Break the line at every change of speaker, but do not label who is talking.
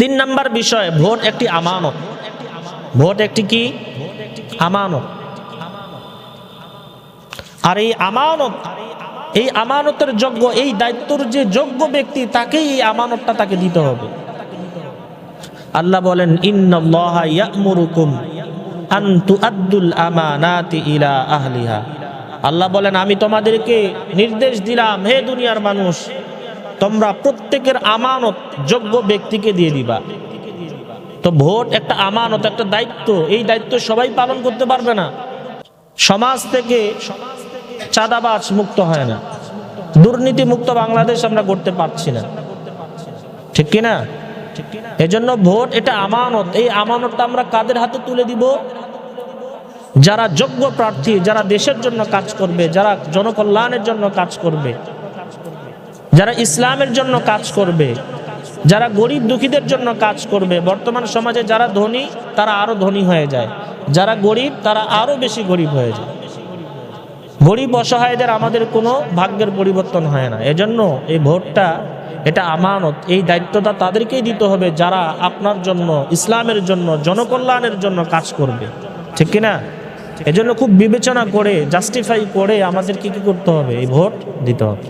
তিন নাম্বার বিষয়, ভোট একটি আমানত। ভোট একটি কি? আমানত। আর এই আমানতের যোগ্য, এই দায়িত্বর যে যোগ্য ব্যক্তি, তাকেই এই আমানতটা তাকে দিতে হবে। আল্লাহ বলেন, ইন্নাল্লাহা ইয়া'মুরুকুম আন তুআদ্দুল আমানাতি ইলা আহলিহা। আল্লাহ বলেন, আমি তোমাদেরকে নির্দেশ দিলাম, হে দুনিয়ার মানুষ, তোমরা প্রত্যেকের আমানত যোগ্য ব্যক্তিকে দিয়ে দিবা। তো ভোট একটা আমানত, একটা দায়িত্ব। এই দায়িত্ব সবাই পালন করতে পারবে না। সমাজ থেকে চাঁদাবাজ মুক্ত হয় না, দুর্নীতি মুক্ত বাংলাদেশ আমরা করতে পারছি না, ঠিক কিনা? এজন্য ভোট এটা আমানত। এই আমানতটা আমরা কাদের হাতে তুলে দিব? যারা যোগ্য প্রার্থী, যারা দেশের জন্য কাজ করবে, যারা জনকল্যাণের জন্য কাজ করবে, যারা ইসলামের জন্য কাজ করবে, যারা গরিব দুঃখীদের জন্য কাজ করবে। বর্তমান সমাজে যারা ধনী তারা আরো ধনী হয়ে যায়, যারা গরিব তারা আরো বেশি গরিব হয়ে যায়। গরিব অসহায়দের আমাদের কোনো ভাগ্যের পরিবর্তন হয় না। এজন্য এই ভোটটা এটা আমানত। এই দায়িত্বটা তাদেরকেই দিতে হবে যারা আপনার জন্য, ইসলামের জন্য, জনকল্যাণের জন্য কাজ করবে, ঠিক কিনা? এজন্য খুব বিবেচনা করে, জাস্টিফাই করে আমাদেরকে কি করতে হবে? এই ভোট দিতে হবে।